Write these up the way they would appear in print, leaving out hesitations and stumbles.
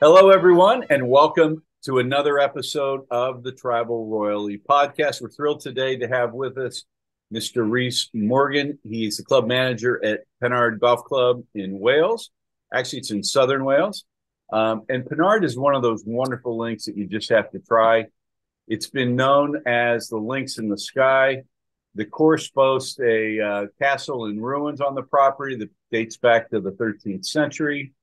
Hello, everyone, and welcome to another episode of the Travel Royally podcast. We're thrilled today to have with us Mr. Rhys Morgan. He's the club manager at Pennard Golf Club in Wales. Actually, it's in southern Wales. And Pennard is one of those wonderful links that you just have to try. It's been known as the links in the sky. The course boasts a castle in ruins on the property that dates back to the 13th century.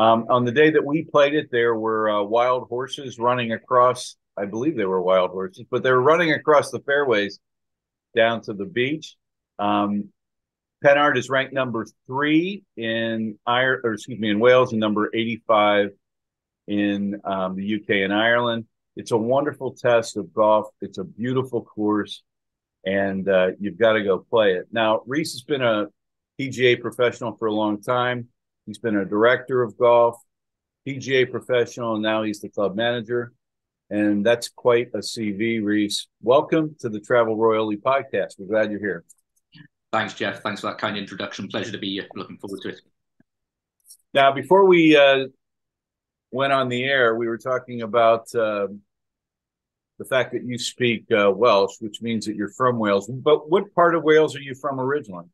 On the day that we played it, there were wild horses running across, I believe they were wild horses, but they were running across the fairways down to the beach. Pennard is ranked number 3 in in Wales and number 85 in the UK and Ireland. It's a wonderful test of golf. It's a beautiful course, and you've got to go play it. Now, Rhys has been a PGA professional for a long time. He's been a director of golf, PGA professional, and now he's the club manager. And that's quite a CV, Rhys. Welcome to the Travel Royally podcast. We're glad you're here. Thanks, Jeff. Thanks for that kind introduction. Pleasure to be here. Looking forward to it. Now, before we went on the air, we were talking about the fact that you speak Welsh, which means that you're from Wales. But what part of Wales are you from originally?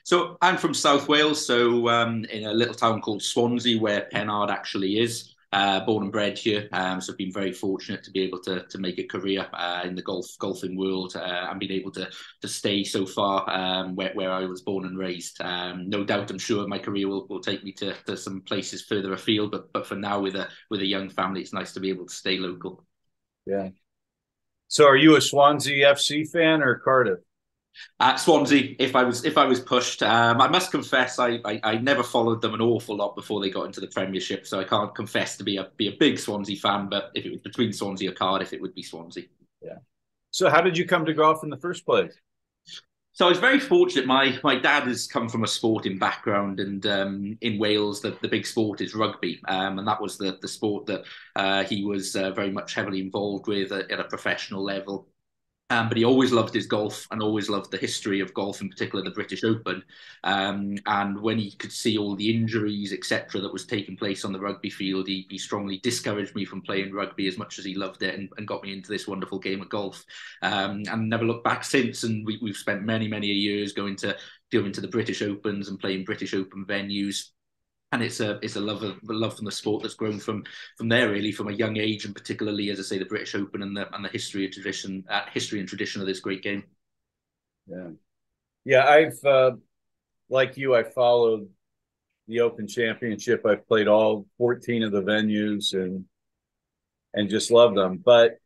So I'm from South Wales, so in a little town called Swansea, where Pennard actually is. Born and bred here, so I've been very fortunate to be able to make a career in the golfing world and been able to stay so far where I was born and raised. No doubt, I'm sure my career will take me to some places further afield, but for now, with a young family, it's nice to be able to stay local. Yeah. So, are you a Swansea FC fan or Cardiff? Swansea, if I was pushed, I must confess I never followed them an awful lot before they got into the Premiership, so I can't confess to be a big Swansea fan. But if it was between Swansea or Cardiff, it would be Swansea. Yeah. So how did you come to golf in the first place? So I was very fortunate. My dad has come from a sporting background, and in Wales, the big sport is rugby, and that was the sport that he was very much heavily involved with at a professional level. But he always loved his golf and always loved the history of golf, in particular the British Open. And when he could see all the injuries, etc., that was taking place on the rugby field, he strongly discouraged me from playing rugby as much as he loved it, and got me into this wonderful game of golf. And never looked back since. And we've spent many years going to the British Opens and playing British Open venues. And it's a love from the sport that's grown from there, really, from a young age, and particularly, as I say, the British Open and the history and tradition of this great game. Yeah. I've like you, I followed the Open Championship. I've played all 14 of the venues and just love them. But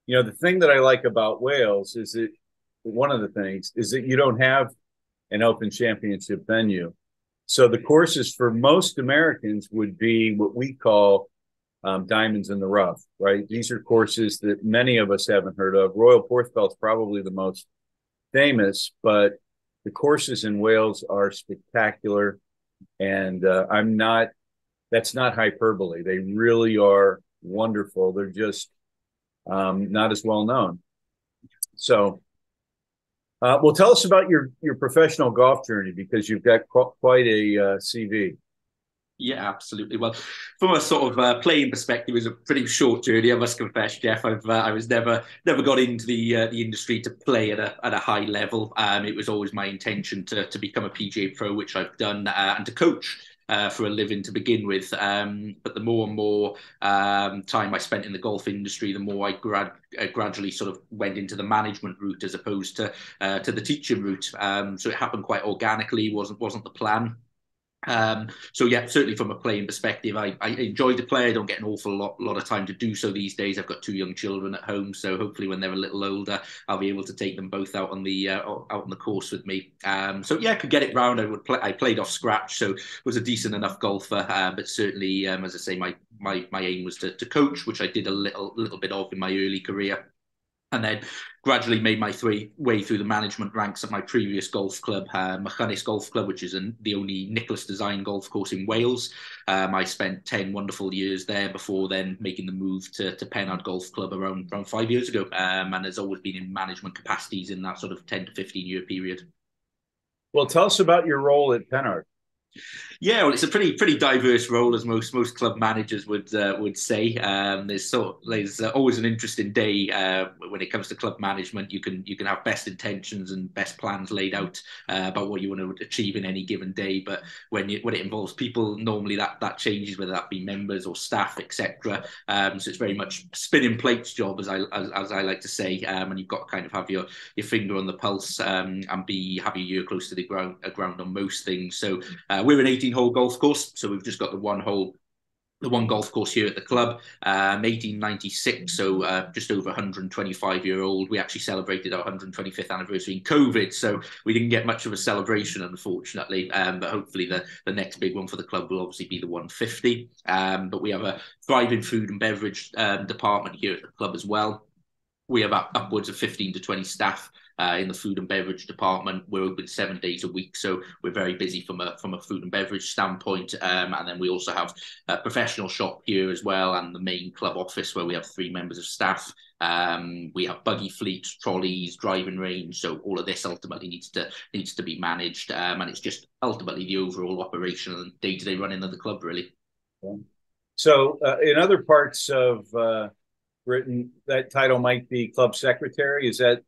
the thing that I like about Wales is that one of the things is that you don't have an Open Championship venue. So the courses for most Americans would be what we call diamonds in the rough, right? These are courses that many of us haven't heard of. Royal Porthcawl is probably the most famous, but the courses in Wales are spectacular. And that's not hyperbole. They really are wonderful. They're just not as well known. So, well, tell us about your professional golf journey, because you've got quite a CV. Yeah, absolutely. Well, from a sort of playing perspective, it was a pretty short journey, I must confess, Jeff. I was never got into the industry to play at a high level. It was always my intention to become a PGA pro, which I've done, and to coach for a living to begin with. But the more and more time I spent in the golf industry, the more I gradually sort of went into the management route as opposed to the teaching route. So it happened quite organically. wasn't the plan. So yeah, certainly from a playing perspective, I enjoy to play. I don't get an awful lot of time to do so these days. I've got 2 young children at home, so hopefully when they're a little older, I'll be able to take them both out on the course with me. So yeah, I could get it round. I played off scratch, so was a decent enough golfer. But certainly, as I say, my aim was to coach, which I did a little bit of in my early career. And then gradually made my way through the management ranks at my previous golf club, Machynnes Golf Club, which is the only Nicholas design golf course in Wales. I spent 10 wonderful years there before then making the move to Pennard Golf Club around 5 years ago, and has always been in management capacities in that sort of 10 to 15 year period. Well, tell us about your role at Pennard. Yeah, well, it's a pretty diverse role, as most club managers would say. There's always an interesting day when it comes to club management. You can have best intentions and best plans laid out about what you want to achieve in any given day, but when it involves people, normally that changes, whether that be members or staff, etc. So it's very much spinning plates job, as I like to say, and you've got to kind of have your finger on the pulse and have your ear close to the ground on most things. So we're an 18-hole golf course, so we've just got the one golf course here at the club, 1896, so just over 125-year-old. We actually celebrated our 125th anniversary in COVID, so we didn't get much of a celebration, unfortunately. But hopefully the next big one for the club will obviously be the 150. But we have a thriving food and beverage department here at the club as well. We have upwards of 15 to 20 staff in the food and beverage department. We're open 7 days a week, so we're very busy from a food and beverage standpoint. And then we also have a professional shop here as well, and the main club office where we have 3 members of staff. We have buggy fleet, trolleys, driving range. So all of this ultimately needs to be managed, and it's just ultimately the overall operation and day-to-day running of the club, really. So in other parts of Britain, that title might be club secretary. Is that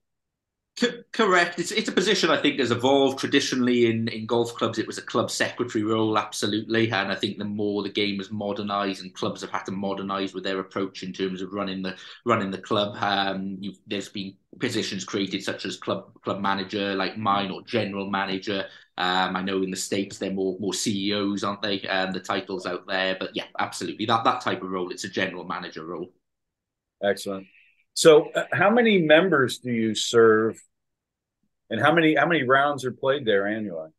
correct? It's a position I think has evolved. Traditionally in golf clubs, it was a club secretary role, absolutely. And I think the more the game has modernised and clubs have had to modernise with their approach in terms of running the club, there's been positions created such as club manager, like mine, or general manager. I know in the States they're more CEOs, aren't they? The titles out there, but yeah, absolutely that type of role. It's a general manager role. excellent? So how many members do you serve, and how many rounds are played there annually?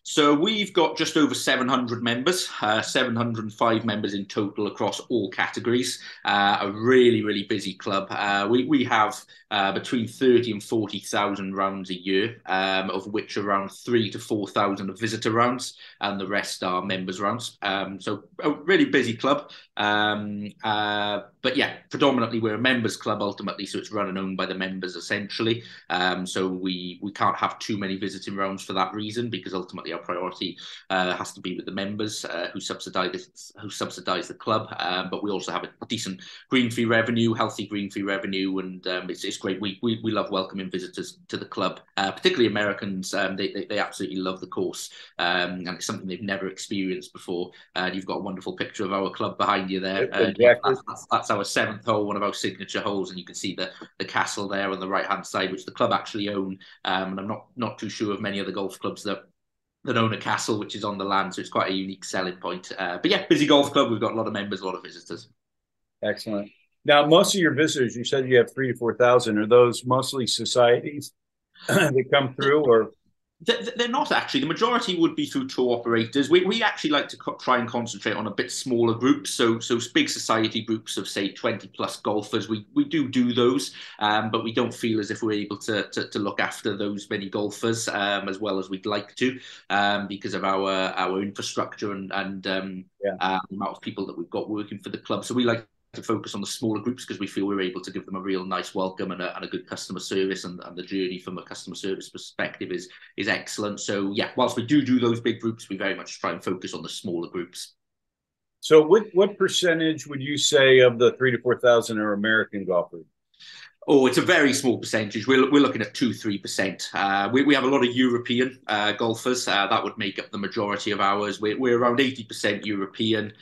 So we've got just over 700 members, 705 members in total across all categories. A really busy club. We have between 30 and 40,000 rounds a year, of which around 3,000 to 4,000 are visitor rounds, and the rest are members rounds. So a really busy club. But yeah, predominantly we're a members club ultimately, so it's run and owned by the members essentially. So we can't have too many visiting rounds for that reason, because ultimately our priority has to be with the members who subsidise the club. But we also have a decent green fee revenue, healthy green fee revenue, and it's great. We love welcoming visitors to the club, particularly Americans. They absolutely love the course, and it's something they've never experienced before. You've got a wonderful picture of our club behind you there. Exactly. That's our 7th hole, one of our signature holes, and you can see the castle there on the right hand side, which the club actually own. And I'm not too sure of many other golf clubs that own a castle which is on the land, so it's quite a unique selling point. But yeah, busy golf club. We've got a lot of members, a lot of visitors. Excellent. Now, most of your visitors, you said you have 3,000 to 4,000. Are those mostly societies that come through, or? They're not actually. The majority would be through tour operators. We actually like to try and concentrate on a bit smaller groups. So big society groups of say 20 plus golfers. We do those, but we don't feel as if we're able to look after those many golfers as well as we'd like to, because of our infrastructure and the amount of people that we've got working for the club. So we like to focus on the smaller groups because we feel we're able to give them a real nice welcome and a good customer service, and the journey from a customer service perspective is excellent. So yeah, whilst we do those big groups, we very much try and focus on the smaller groups. So what percentage would you say of the 3,000 to 4,000 are American golfers? Oh, it's a very small percentage. We're looking at 2-3%. We have a lot of European golfers. That would make up the majority of ours. We're around 80% European,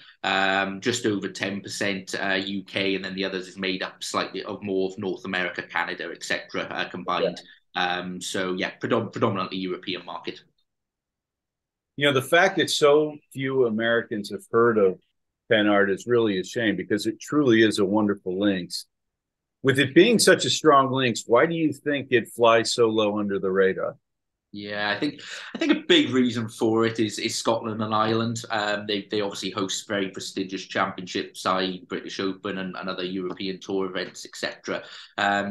just over 10% UK, and then the others is made up slightly of more of North America, Canada, etc. Combined. Yeah. So yeah, predominantly European market. You know, the fact that so few Americans have heard of Pennard is really a shame, because it truly is a wonderful links. With it being such a strong links, why do you think it flies so low under the radar? Yeah, I think a big reason for it is Scotland and Ireland. They obviously host very prestigious championships, i.e. British Open and other European Tour events, etc.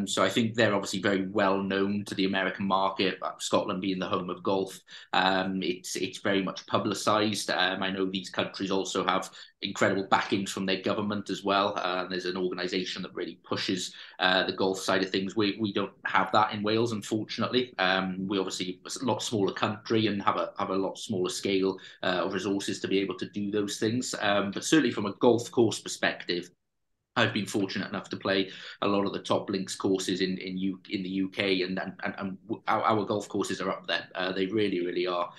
So I think they're obviously very well known to the American market. Scotland being the home of golf, it's very much publicised. I know these countries also have incredible backings from their government as well. There's an organisation that really pushes the golf side of things. We don't have that in Wales, unfortunately. We obviously a lot smaller country and have a lot smaller scale of resources to be able to do those things. But certainly from a golf course perspective, I've been fortunate enough to play a lot of the top links courses in the UK, and our golf courses are up there. They really are.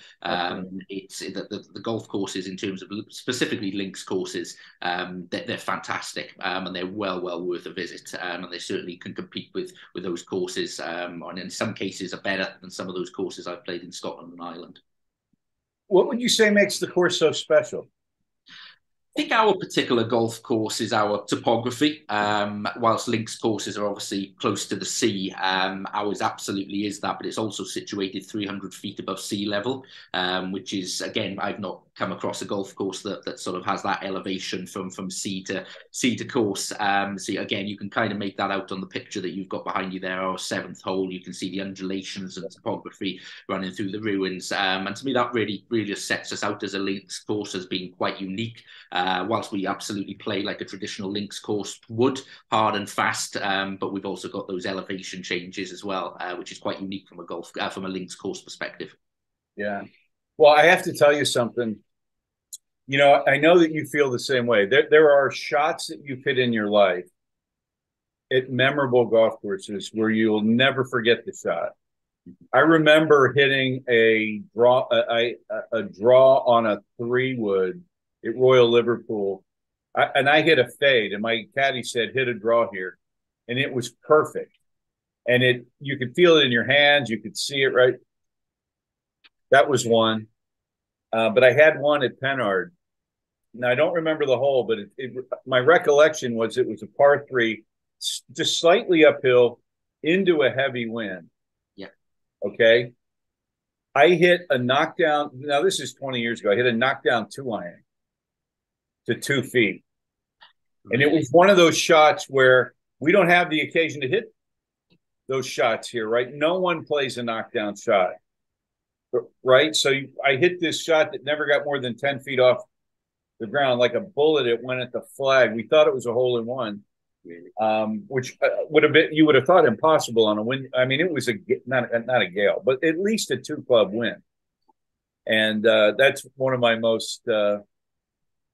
It's the golf courses in terms of specifically links courses. They're fantastic, and they're well worth a visit. And they certainly can compete with those courses, and in some cases are better than some of those courses I've played in Scotland and Ireland. What would you say makes the course so special? I think our particular golf course is our topography. Whilst links courses are obviously close to the sea, ours absolutely is that, but it's also situated 300 feet above sea level, which is, again, I've not come across a golf course that sort of has that elevation from sea to course. So again, you can kind of make that out on the picture that you've got behind you there. Our seventh hole, you can see the undulations and topography running through the ruins. And to me, that really just sets us out as a links course as being quite unique. Whilst we absolutely play like a traditional links course would, hard and fast, but we've also got those elevation changes as well, which is quite unique from a links course perspective. Yeah. Well, I have to tell you something. You know, I know that you feel the same way. There are shots that you've hit in your life at memorable golf courses where you'll never forget the shot. I remember hitting a draw on a 3-wood at Royal Liverpool, and I hit a fade, and my caddy said, "Hit a draw here," and it was perfect. And you could feel it in your hands, you could see it right. That was one. But I had one at Pennard. Now I don't remember the hole, but my recollection was it was a par 3, just slightly uphill into a heavy wind. Yeah. Okay. I hit a knockdown. Now this is 20 years ago. I hit a knockdown 2-iron to 2 feet. And it was one of those shots where we don't have the occasion to hit those shots here, right? No one plays a knockdown shot, right? So I hit this shot that never got more than 10 feet off the ground, like a bullet. It went at the flag. We thought it was a hole in one, which you would have thought impossible on a wind. I mean, it was not a gale, but at least a 2-club win. And that's one of my most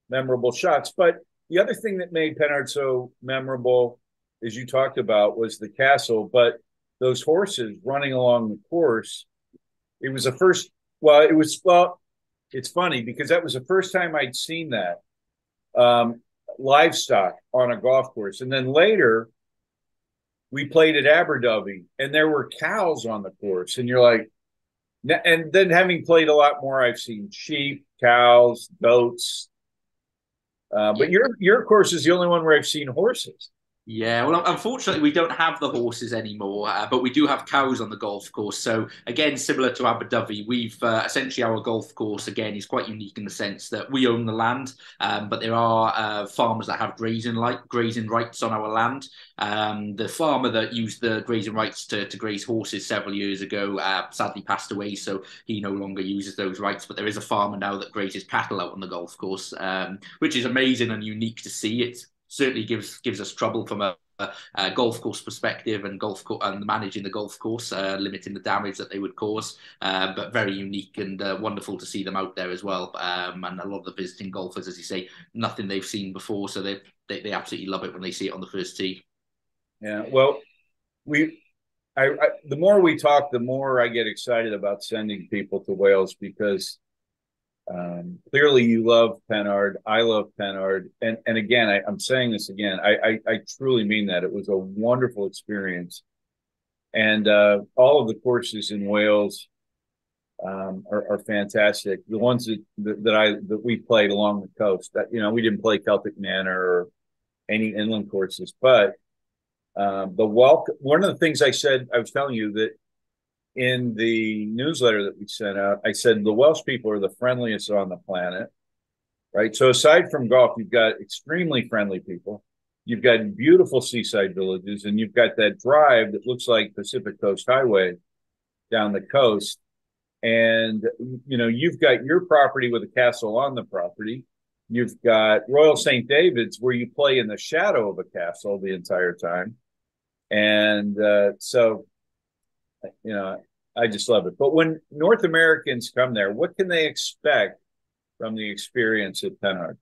memorable shots. But the other thing that made Pennard so memorable, as you talked about, was the castle. But those horses running along the course, it was the first. It's funny because that was the first time I'd seen that livestock on a golf course. And then later, we played at Aberdyfi, and there were cows on the course. And you're like, and then having played a lot more, I've seen sheep, cows, goats. But your course is the only one where I've seen horses. Yeah, well, unfortunately, we don't have the horses anymore, but we do have cows on the golf course. So again, similar to Aberdyfi, we've essentially our golf course again is quite unique in the sense that we own the land, but there are farmers that have grazing rights on our land. The farmer that used the grazing rights to graze horses several years ago sadly passed away, so he no longer uses those rights. But there is a farmer now that grazes cattle out on the golf course, which is amazing and unique to see. It certainly gives us trouble from a golf course perspective and managing the golf course, limiting the damage that they would cause. But very unique and wonderful to see them out there as well. And a lot of the visiting golfers, as you say, nothing they've seen before, so they absolutely love it when they see it on the first tee. Yeah, well, the more we talk, the more I get excited about sending people to Wales because clearly you love Pennard. I love Pennard. And again, I'm saying this again. I truly mean that. It was a wonderful experience. And all of the courses in Wales are fantastic. The ones that we played along the coast, we didn't play Celtic Manor or any inland courses, but one of the things I was telling you that in the newsletter that we sent out, I said the Welsh people are the friendliest on the planet, right? So aside from golf, you've got extremely friendly people. You've got beautiful seaside villages, and you've got that drive that looks like Pacific Coast Highway down the coast. And, you've got your property with a castle on the property. You've got Royal St. David's, where you play in the shadow of a castle the entire time. And so, you know, I just love it. But when North Americans come there, what can they expect from the experience at Pennard?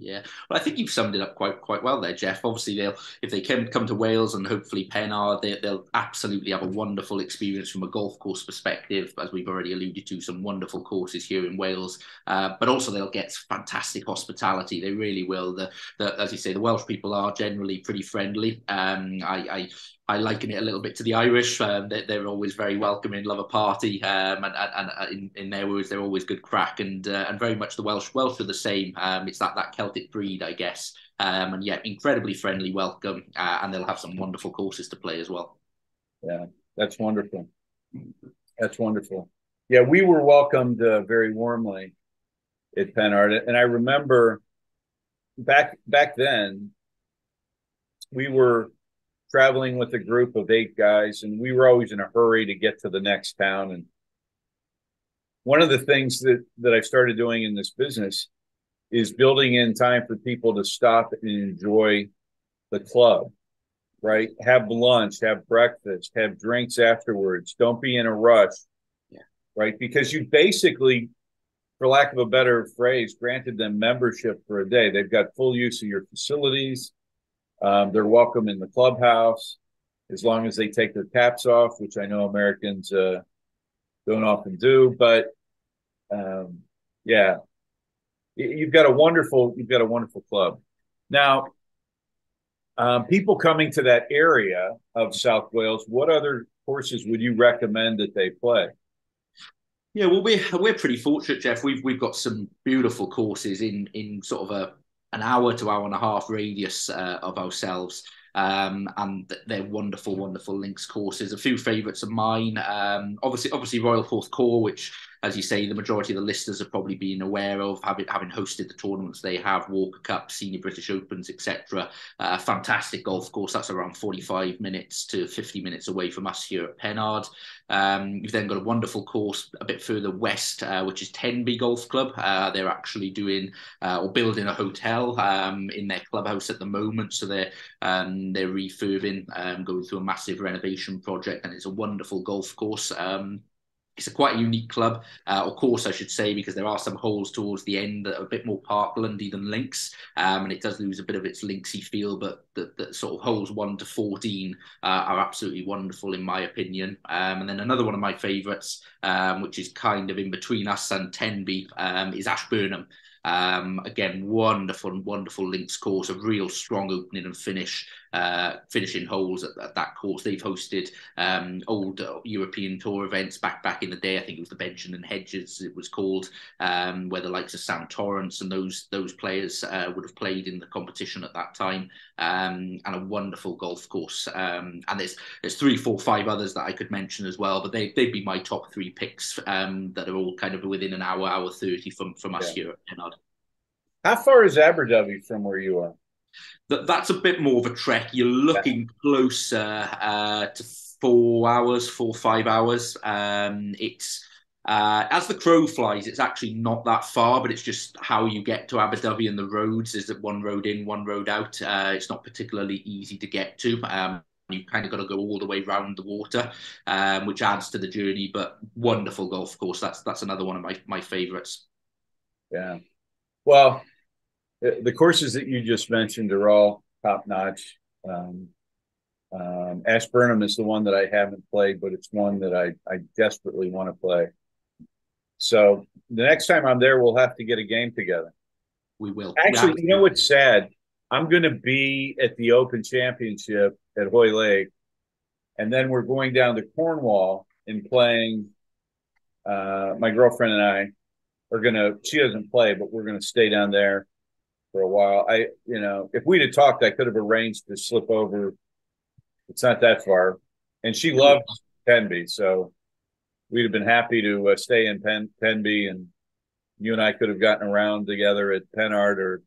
Yeah, well, I think you've summed it up quite well there, Jeff. Obviously, they'll if they come to Wales and hopefully Pennard, they'll absolutely have a wonderful experience from a golf course perspective, as we've already alluded to. Some wonderful courses here in Wales, but also they'll get fantastic hospitality. They really will. As you say, the Welsh people are generally pretty friendly. I liken it a little bit to the Irish. They're always very welcoming, love a party, and in their words, they're always good crack, and very much the Welsh are the same. It's that Celtic breed, I guess, and yeah, incredibly friendly, welcome, and they'll have some wonderful courses to play as well. Yeah, that's wonderful. That's wonderful. Yeah, we were welcomed very warmly at Pennard, and I remember back then we were traveling with a group of 8 guys, and we were always in a hurry to get to the next town. And one of the things that I started doing in this business is building in time for people to stop and enjoy the club, right? Have lunch, have breakfast, have drinks afterwards. Don't be in a rush, Yeah. right? Because you basically, for lack of a better phrase, granted them membership for a day. They've got full use of your facilities. They're welcome in the clubhouse as long as they take their caps off, which I know Americans don't often do. But yeah, you've got a wonderful club. Now, people coming to that area of South Wales, what other courses would you recommend that they play? Yeah, well, we're pretty fortunate, Jeff. We've got some beautiful courses in sort of an hour to hour and a half radius of ourselves. And they're wonderful links courses. A few favourites of mine, obviously Royal Porth Core, which, as you say, the majority of the listeners have probably been aware of, having hosted the tournaments they have, Walker Cup, Senior British Opens, etc. Fantastic golf course. That's around 45 minutes to 50 minutes away from us here at Pennard. You've then got a wonderful course a bit further west, which is Tenby Golf Club. They're actually doing or building a hotel in their clubhouse at the moment, so they're refurbing, going through a massive renovation project, and it's a wonderful golf course. It's quite a unique club, or course, I should say, because there are some holes towards the end that are a bit more parklandy than links, and it does lose a bit of its linksy feel, but the sort of holes 1 to 14 are absolutely wonderful, in my opinion. And then another one of my favourites, which is kind of in between us and Tenby, is Ashburnham. Again, wonderful links course, a real strong opening and finishing holes at that course. They've hosted old European Tour events back in the day. I think it was the Benjamin and Hedges it was called, where the likes of Sam Torrance and those players would have played in the competition at that time. And a wonderful golf course. And there's 3, 4, 5 others that I could mention as well, but they'd be my top 3 picks that are all kind of within an hour 30 from us here at Pennard. How far is Aberdyfi from where you are? That's a bit more of a trek. You're looking closer to 4 hours, 4 or 5 hours. It's as the crow flies, it's actually not that far, but it's just how you get to Aberdyfi and the roads. Is it one road in, one road out? It's not particularly easy to get to. You kind of got to go all the way round the water, which adds to the journey. But wonderful golf course. That's another one of my favourites. Yeah. Well, the courses that you just mentioned are all top notch. Ashburnham is the one that I haven't played, but it's one that I desperately want to play. So the next time I'm there, we'll have to get a game together. We will. Actually, you know what's sad? I'm going to be at the Open Championship at Hoylake, and then we're going down to Cornwall and playing. My girlfriend and I are going to. She doesn't play, but we're going to stay down there for a while. If we'd have talked, I could have arranged to slip over. It's not that far, and she loves Tenby, so we'd have been happy to stay in Tenby, and you and I could have gotten around together at Pennard or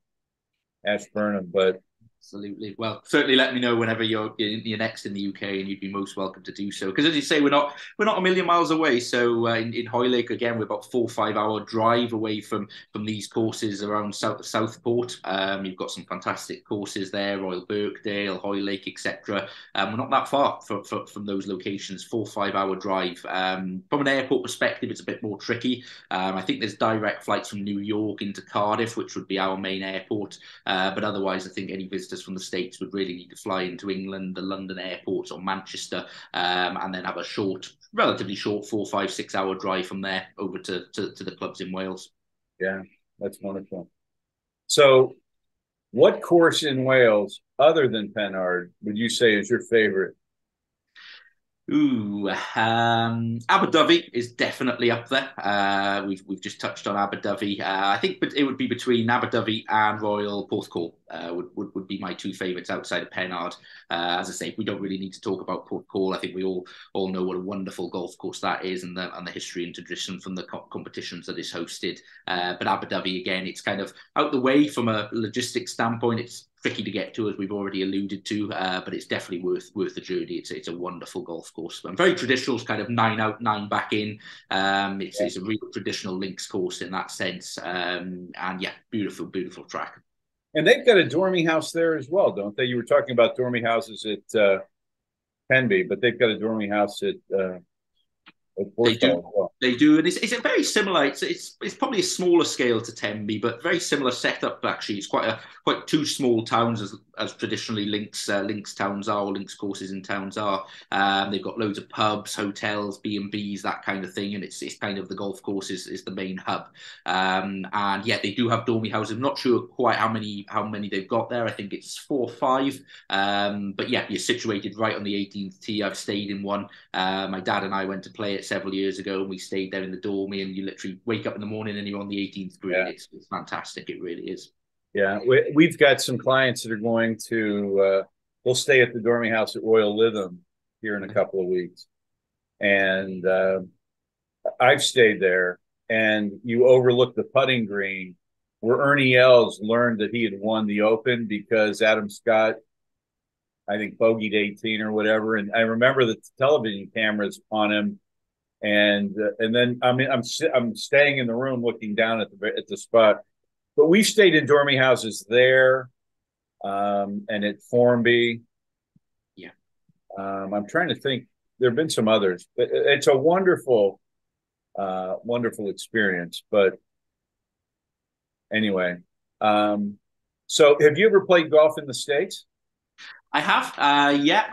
Ashburnham. But Absolutely. Well, certainly let me know whenever you're next in the UK, and you'd be most welcome to do so. Because as you say, we're not a million miles away. So in Hoylake again, we're about 4 or 5 hour drive away from these courses around Southport. You've got some fantastic courses there, Royal Birkdale, Hoylake, etc. We're not that far from those locations. 4 or 5 hour drive. From an airport perspective, it's a bit more tricky. I think there's direct flights from New York into Cardiff, which would be our main airport. But otherwise, I think any visitors from the States would really need to fly into England, the London airport or Manchester, and then have a relatively short 4, 5, 6 hour drive from there over to the clubs in Wales. Yeah, that's wonderful. So, what course in Wales, other than Pennard, would you say is your favorite? Abu Dhabi is definitely up there. We've just touched on Abu Dhabi. I think it would be between Abu Dhabi and Royal Porthcawl. Would be my two favourites outside of Pennard. As I say, we don't really need to talk about Porthcawl. I think we all know what a wonderful golf course that is, and the history and tradition from the competitions that is hosted. But Abu Dhabi again, it's kind of out the way from a logistics standpoint. It's tricky to get to, as we've already alluded to, but it's definitely worth the journey. It's a wonderful golf course, and very traditional. It's kind of 9 out, 9 back in. It's a real traditional links course in that sense, and yeah, beautiful track. And they've got a dormy house there as well, don't they? You were talking about dormy houses at Penby, but they've got a dormy house at They do. Porthcawl as well. They do, and it's a very similar. It's probably a smaller scale to Tenby, but very similar setup actually. It's quite two small towns as traditionally links towns are, or links courses in towns are. They've got loads of pubs, hotels, B&Bs, that kind of thing, and it's kind of the golf course is the main hub. And yeah, they do have dormy houses. I'm not sure quite how many they've got there. I think it's 4 or 5. But yeah, you're situated right on the 18th tee. I've stayed in one. My dad and I went to play it several years ago, and we stayed there in the dormy, and you literally wake up in the morning and you're on the 18th green. Yeah. It's fantastic. It really is. Yeah, we've got some clients that are going to, we'll stay at the dormy house at Royal Lytham here in a couple of weeks. And I've stayed there, and you overlook the putting green where Ernie Els learned that he had won the Open because Adam Scott, I think, bogeyed 18 or whatever. And I remember the television cameras on him. And then I'm staying in the room looking down at the spot. But we stayed in dormy houses there, and at Formby. Yeah. I'm trying to think. There have been some others, but it's a wonderful experience. But anyway, so have you ever played golf in the States? I have, yeah.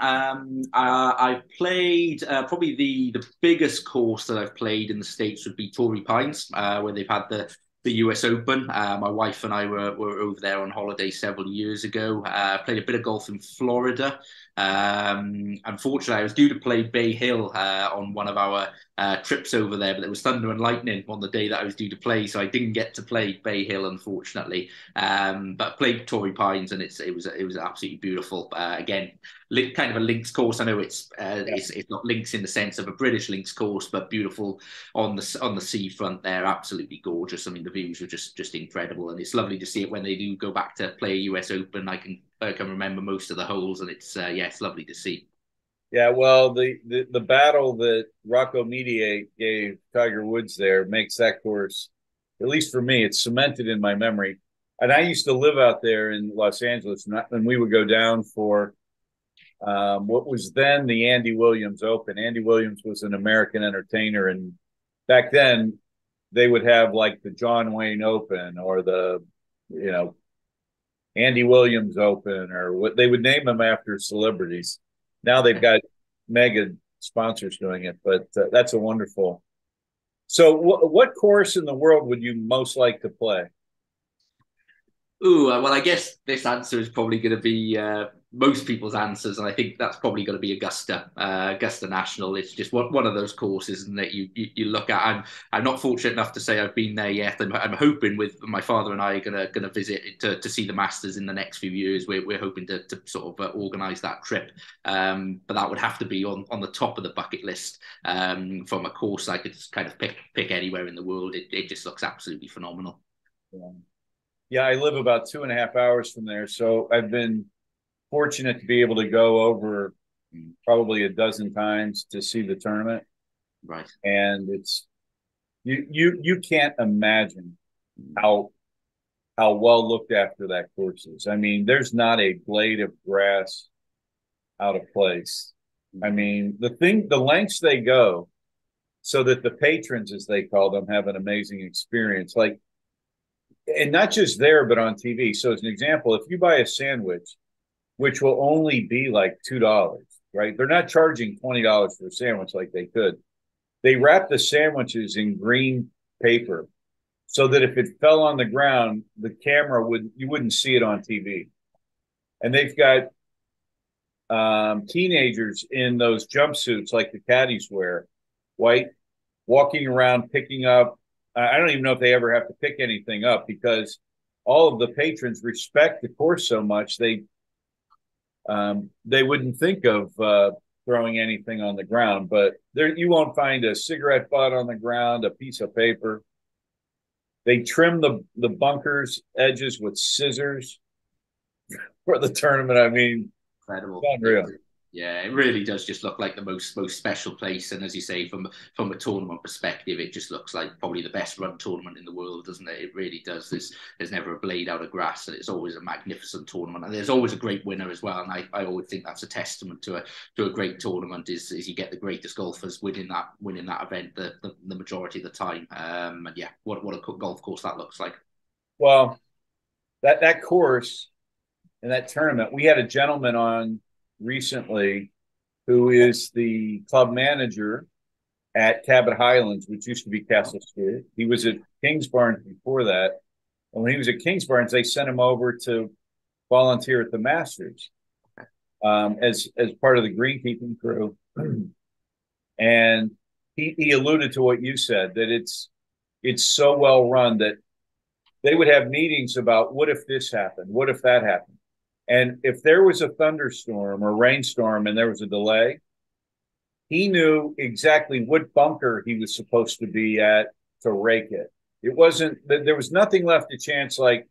I've played probably the biggest course that I've played in the States would be Torrey Pines, where they've had the US Open. My wife and I were over there on holiday several years ago. Played a bit of golf in Florida. Unfortunately, I was due to play Bay Hill on one of our trips over there, but there was thunder and lightning on the day that I was due to play, so I didn't get to play Bay Hill, unfortunately. But I played Torrey Pines, and it was absolutely beautiful. Again, kind of a links course. I know it's not links in the sense of a British links course, but beautiful on the seafront there. Absolutely gorgeous. I mean, the views were just incredible, and it's lovely to see it when they do go back to play a US Open. I can remember most of the holes, and it's it's lovely to see. Yeah, well, the battle that Rocco Mediate gave Tiger Woods there makes that course, at least for me, it's cemented in my memory. And I used to live out there in Los Angeles, and we would go down for what was then the Andy Williams Open. Andy Williams was an American entertainer, and back then they would have like the John Wayne Open or the Andy Williams Open, or what they would name them after celebrities. Now they've got mega sponsors doing it, but that's a wonderful. So, what course in the world would you most like to play? Ooh, well, I guess this answer is probably going to be most people's answers, and I think that's probably going to be Augusta National. It's just one of those courses, and that you look at. I'm not fortunate enough to say I've been there yet. I'm hoping with my father and I are going to visit to see the Masters in the next few years. We're hoping to sort of organise that trip, but that would have to be on the top of the bucket list from a course I could kind of pick anywhere in the world. It just looks absolutely phenomenal. Yeah. Yeah, I live about 2.5 hours from there, so I've been fortunate to be able to go over probably a dozen times to see the tournament, Right. and it's you can't imagine how well looked after that course is. I mean, there's not a blade of grass out of place. I mean, the lengths they go so that the patrons, as they call them, have an amazing experience. Like, and not just there, but on TV. So, as an example, if you buy a sandwich, which will only be like $2, right? They're not charging $20 for a sandwich like they could. They wrap the sandwiches in green paper so that if it fell on the ground, the camera you wouldn't see it on TV. And they've got teenagers in those jumpsuits like the caddies wear, white, walking around picking up. I don't even know if they ever have to pick anything up because all of the patrons respect the course so much they wouldn't think of throwing anything on the ground. But there, you won't find a cigarette butt on the ground, a piece of paper. They trim the bunkers edges with scissors for the tournament. I mean, Incredible. it's unreal. Yeah, it really does just look like the most special place. And as you say, from a tournament perspective, it just looks like probably the best run tournament in the world, doesn't it? It really does. There's never a blade out of grass, and it's always a magnificent tournament. And there's always a great winner as well. And I always think that's a testament to a great tournament is you get the greatest golfers winning that event the majority of the time. And yeah, what a golf course that looks like. Well, that course and that tournament, we had a gentleman on recently who is the club manager at Cabot Highlands, which used to be Castle Street. He was at Kingsbarns before that. And when he was at Kingsbarns, they sent him over to volunteer at the Masters as part of the greenkeeping crew. And he alluded to what you said, that it's so well run that they would have meetings about what if this happened, what if that happened. And if there was a thunderstorm or rainstorm and there was a delay, he knew exactly what bunker he was supposed to be at to rake it. It wasn't that there was nothing left to chance like,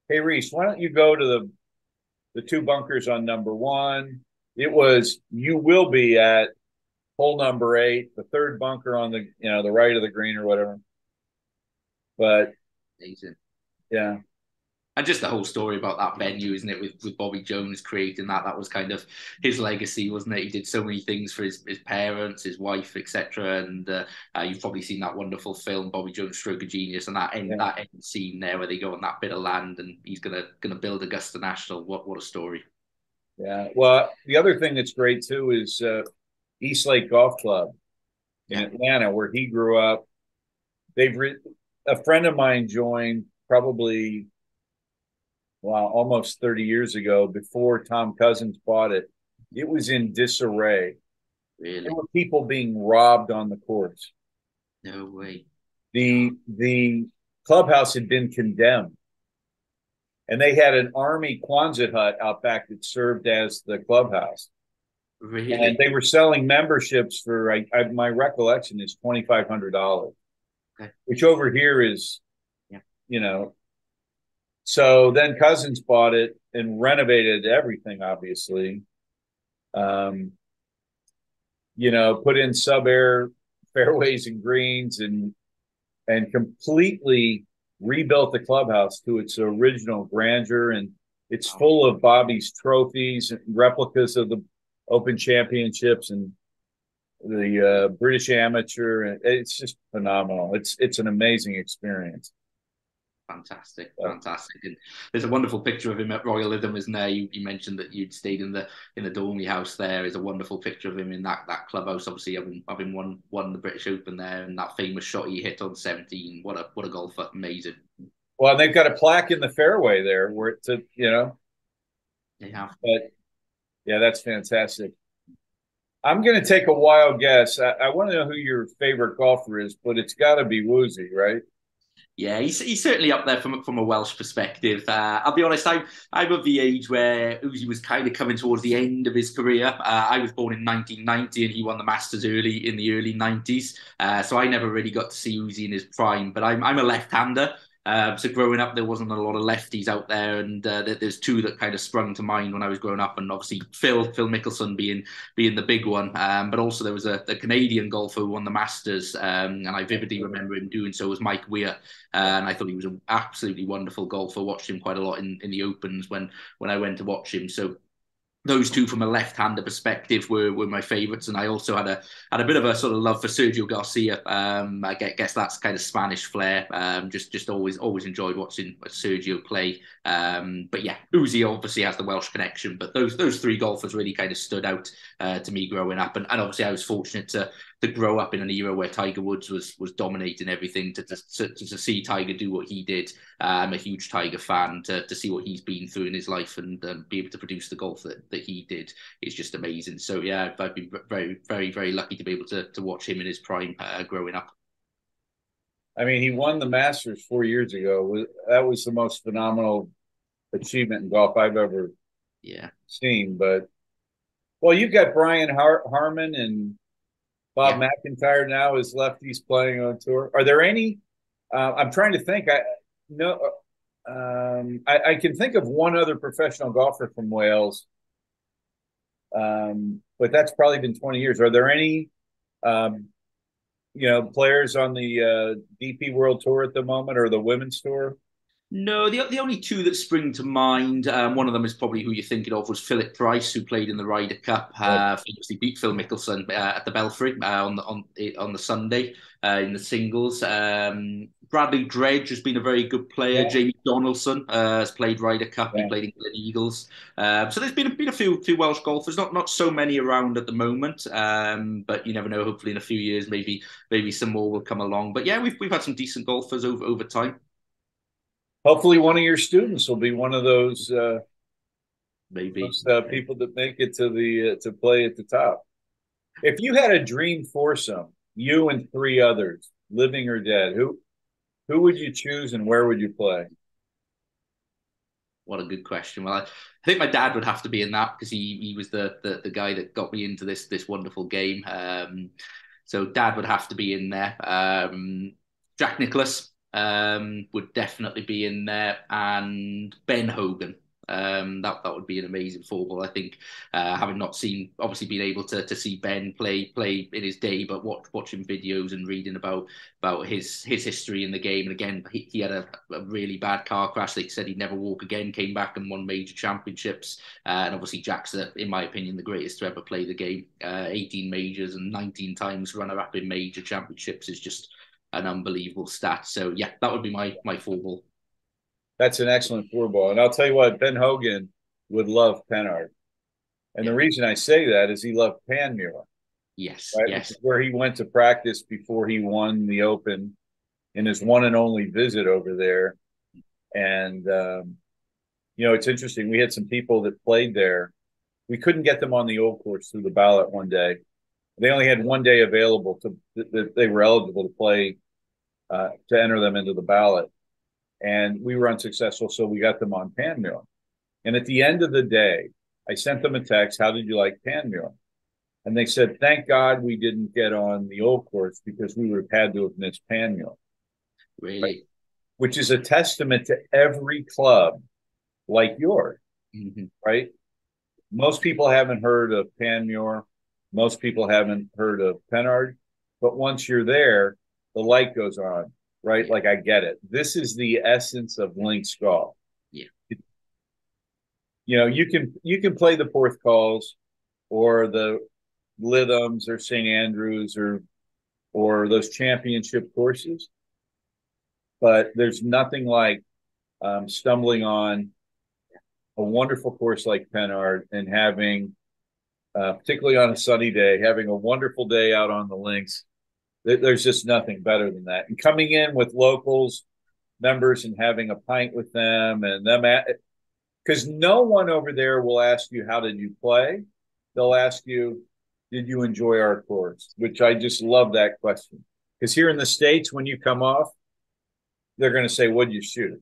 hey, Rhys, why don't you go to the two bunkers on number one? It was, you will be at hole number 8, the third bunker on the right of the green or whatever. But Amazing. yeah. And just the whole story about that venue, isn't it? With Bobby Jones creating that was kind of his legacy, wasn't it? He did so many things for his parents, his wife, etc. And you've probably seen that wonderful film, Bobby Jones, Stroke of Genius, and that end scene there where they go on that bit of land and he's gonna build Augusta National. What a story! Yeah. Well, the other thing that's great too is East Lake Golf Club in Atlanta, where he grew up. A friend of mine joined probably almost 30 years ago, before Tom Cousins bought it. It was in disarray. Really? There were people being robbed on the course. No way. The clubhouse had been condemned, and they had an army Quonset hut out back that served as the clubhouse. Really? And they were selling memberships for, my recollection is $2,500, which over here is, So then Cousins bought it and renovated everything, obviously. Put in sub-air fairways and greens and completely rebuilt the clubhouse to its original grandeur. And it's full of Bobby's trophies and replicas of the Open Championships and the British Amateur. And it's just phenomenal. It's an amazing experience. Fantastic. And there's a wonderful picture of him at Royal Lytham, isn't there? You mentioned that you'd stayed in the Dormy house there. There's a wonderful picture of him in that clubhouse, obviously having won the British Open there, and that famous shot he hit on 17. What a golfer. Amazing. Well, they've got a plaque in the fairway there where They have. But yeah, that's fantastic. I'm going to take a wild guess. I want to know who your favorite golfer is, but it's got to be Woozy, right? Yeah, he's certainly up there from a Welsh perspective. I'll be honest, I'm of the age where Uzi was kind of coming towards the end of his career. I was born in 1990 and he won the Masters in the early 90s. So I never really got to see Uzi in his prime. But I'm a left-hander. So growing up, there wasn't a lot of lefties out there, and there's two that kind of sprung to mind when I was growing up, and obviously Phil Mickelson being the big one, but also there was a Canadian golfer who won the Masters, and I vividly remember him doing so, was Mike Weir, and I thought he was an absolutely wonderful golfer. Watched him quite a lot in the Opens when I went to watch him. So those two from a left-hander perspective were my favourites, and I also had a bit of a sort of love for Sergio Garcia. I guess that's kind of Spanish flair. Just always enjoyed watching Sergio play. But yeah, Uzi obviously has the Welsh connection, but those three golfers really kind of stood out to me growing up, and obviously I was fortunate to grow up in an era where Tiger Woods was dominating everything. To see Tiger do what he did, I'm a huge Tiger fan. To see what he's been through in his life and be able to produce the golf that he did is just amazing. So yeah, I've been very, very, very lucky to be able to watch him in his prime growing up. I mean, he won the Masters 4 years ago. That was the most phenomenal achievement in golf I've ever seen. But well, you've got Brian Harmon and Bob McIntyre now as lefties playing on tour. Are there any? I'm trying to think. I can think of one other professional golfer from Wales, but that's probably been 20 years. Are there any, players on the DP World Tour at the moment or the Women's Tour? No, the only two that spring to mind, one of them is probably who you're thinking of, was Philip Price, who played in the Ryder Cup. Famously beat Phil Mickelson at the Belfry on the Sunday in the singles. Bradley Dredge has been a very good player. Yeah. Jamie Donaldson has played Ryder Cup. He played England Eagles. So there's been a few Welsh golfers, not so many around at the moment, but you never know. Hopefully in a few years, maybe some more will come along. But yeah, we've had some decent golfers over time. Hopefully, one of your students will be one of those maybe people that make it to play at the top. If you had a dream foursome, you and three others, living or dead, who would you choose and where would you play? What a good question. Well, I think my dad would have to be in that because he was the guy that got me into this wonderful game. So dad would have to be in there. Jack Nicklaus would definitely be in there, and Ben Hogan. That would be an amazing football. I think having not seen, obviously been able to see Ben play in his day, but watching videos and reading about his history in the game. And again, he had a really bad car crash. They said he'd never walk again. Came back and won major championships. And obviously Jack's, in my opinion, the greatest to ever play the game. 18 majors and 19 times runner-up in major championships is just an unbelievable stat. So yeah, that would be my four ball. That's an excellent four ball. And I'll tell you what, Ben Hogan would love Pennard. And the reason I say that is he loved Panmure. Yes, right? yes. Which is where he went to practice before he won the Open in his one and only visit over there. And, it's interesting. We had some people that played there. We couldn't get them on the old course through the ballot one day. They only had one day available that they were eligible to play to enter them into the ballot. And we were unsuccessful, so we got them on Panmure. And at the end of the day, I sent them a text, how did you like Panmure? And they said, thank God we didn't get on the old course because we would have had to have missed Panmure. Really? Right? Which is a testament to every club like yours, right? Most people haven't heard of Panmure. Most people haven't heard of Pennard. But once you're there, the light goes on. Right? Yeah. Like, I get it. This is the essence of links golf. Yeah. You can play the Porthcalls or the Lythams or St. Andrews or those championship courses, but there's nothing like stumbling on a wonderful course like Pennard and having, particularly on a sunny day, having a wonderful day out on the links. There's just nothing better than that. And coming in with locals, members, and having a pint with them because no one over there will ask you, how did you play? They'll ask you, did you enjoy our course? Which I just love that question. Because here in the States, when you come off, they're going to say, what'd you shoot?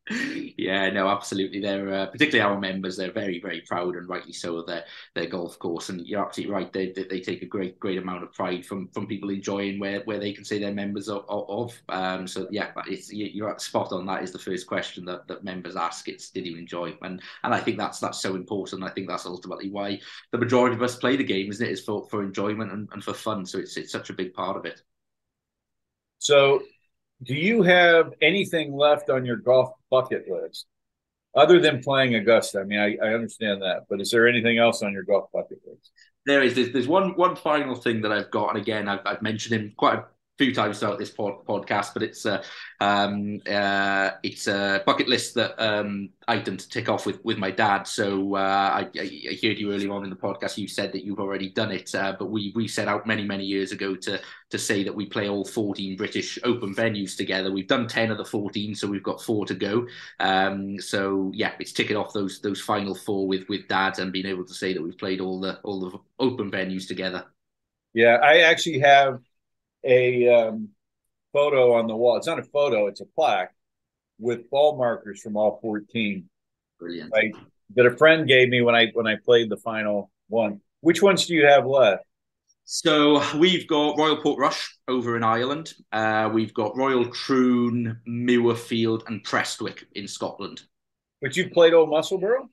Yeah, no, absolutely. They're particularly our members. They're very, very proud, and rightly so, of their golf course. And you're absolutely right. They take a great amount of pride from people enjoying where they can say they're members of. So yeah, you're spot on. That is the first question that members ask. It's, did you enjoy? And I think that's so important. I think that's ultimately why the majority of us play the game, isn't it? Is for enjoyment and for fun. So it's such a big part of it. So, do you have anything left on your golf bucket list other than playing Augusta? I mean, I understand that, but is there anything else on your golf bucket list? There's one final thing that I've got, and again I've mentioned him quite a few times throughout this podcast, but it's a bucket list that item to tick off with my dad. So I heard you earlier on in the podcast. You said that you've already done it, but we set out many years ago to say that we play all 14 British Open venues together. We've done 10 of the 14, so we've got 4 to go. So yeah, it's ticking off those final 4 with Dad, and being able to say that we've played all the Open venues together. Yeah, I actually have a photo on the wall. It's not a photo; it's a plaque with ball markers from all 14. Brilliant. Right, that a friend gave me when I played the final one. Which ones do you have left? So we've got Royal Portrush over in Ireland. We've got Royal Troon, Muirfield, and Prestwick in Scotland. But you played Old Musselburgh?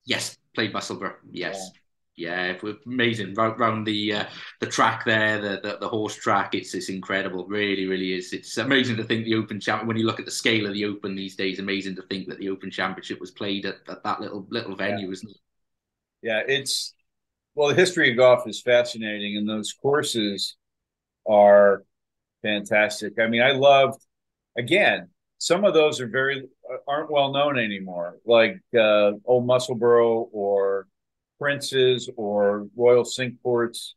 Yes, played Musselburgh. Yeah. Yes, yeah, amazing. Round the track there, the horse track. It's incredible. Really is. It's amazing to think the Open Champ. When you look at the scale of the Open these days, amazing to think that the Open Championship was played at that little venue, Yeah. isn't it? Yeah, it's well, the history of golf is fascinating, and those courses are fantastic. I mean, I loved again. Some of those are very aren't well known anymore, like Old Musselburgh or Prince's or Royal Cinque Ports,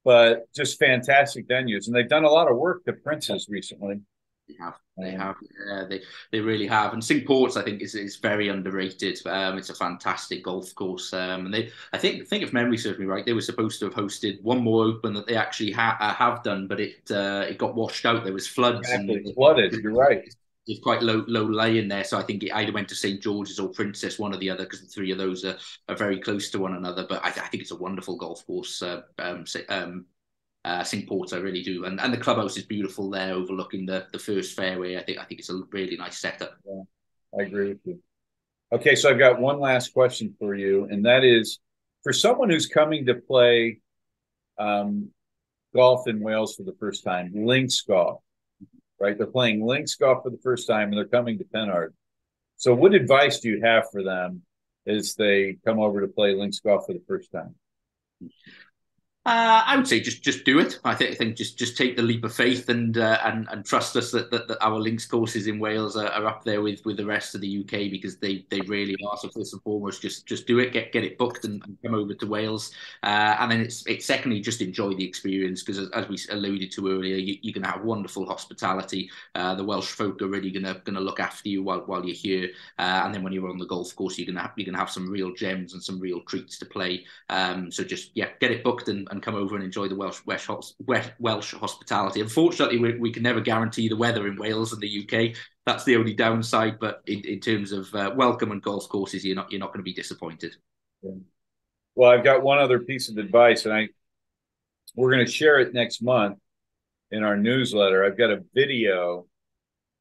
but just fantastic venues. And they've done a lot of work to Prince's recently. They have. They have. Yeah, they really have. And Cinque Ports, I think, is very underrated. It's a fantastic golf course. And I think if memory serves me right, they were supposed to have hosted one more Open that they actually have done, but it got washed out. There was floods and Exactly, flooded. You're right. it's quite low lying there. So I think it either went to St George's or Princess, one or the other, because the 3 of those are very close to one another. But I think it's a wonderful golf course. St Ports, I really do, and the clubhouse is beautiful there, overlooking the first fairway. I think it's a really nice setup. Yeah, I agree with you. Okay, so I've got one last question for you, and that is for someone who's coming to play um, golf in Wales for the first time, links golf, right? They're playing links golf for the first time, and they're coming to Pennard. So, what advice do you have for them as they come over to play links golf for the first time? I would say just do it. I think just take the leap of faith and trust us that our links courses in Wales are up there with the rest of the UK, because they really are. So first and foremost, just do it, get it booked, and come over to Wales. And then it's secondly, just enjoy the experience, because as we alluded to earlier, you're going to have wonderful hospitality. The Welsh folk are really gonna look after you while you're here. And then when you're on the golf course, you're gonna have some real gems and some real treats to play. So just get it booked and come over and enjoy the Welsh hospitality. Unfortunately, we can never guarantee the weather in Wales and the UK. That's the only downside. But in terms of welcome and golf courses, you're not going to be disappointed. Yeah. Well, I've got one other piece of advice, and we're going to share it next month in our newsletter. I've got a video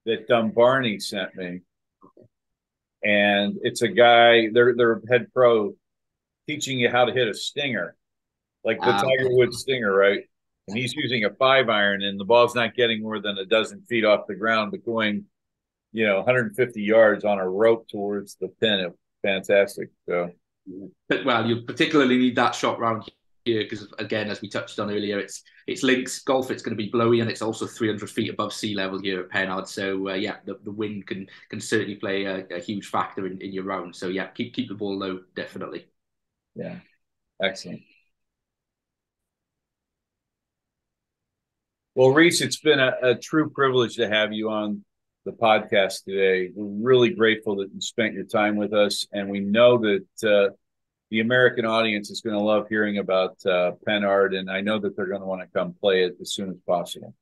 that Dumbarney sent me, and it's a guy, their head pro, teaching you how to hit a stinger, like the Tiger Woods stinger, right? And he's using a 5-iron, and the ball's not getting more than a dozen feet off the ground, but going, 150 yards on a rope towards the pin. It's fantastic. So, well, you particularly need that shot round here, because again, as we touched on earlier, it's links golf. It's going to be blowy, and it's also 300 feet above sea level here at Pennard. So yeah, the wind can certainly play a huge factor in your round. So yeah, keep the ball low, definitely. Yeah, excellent. Well, Rhys, it's been a true privilege to have you on the podcast today. We're really grateful that you spent your time with us, and we know that the American audience is going to love hearing about Pennard, and I know that they're going to want to come play it as soon as possible.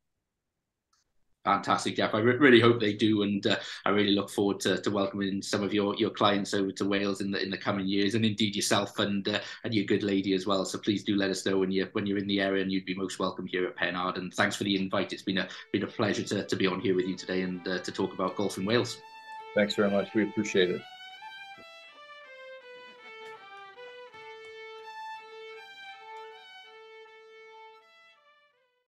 Fantastic, Jeff. I really hope they do, and I really look forward to welcoming some of your clients over to Wales in the coming years, and indeed yourself and your good lady as well. So please do let us know when you're in the area, and you'd be most welcome here at Pennard. And thanks for the invite. It's been a pleasure to be on here with you today and to talk about golf in Wales. Thanks very much. We appreciate it.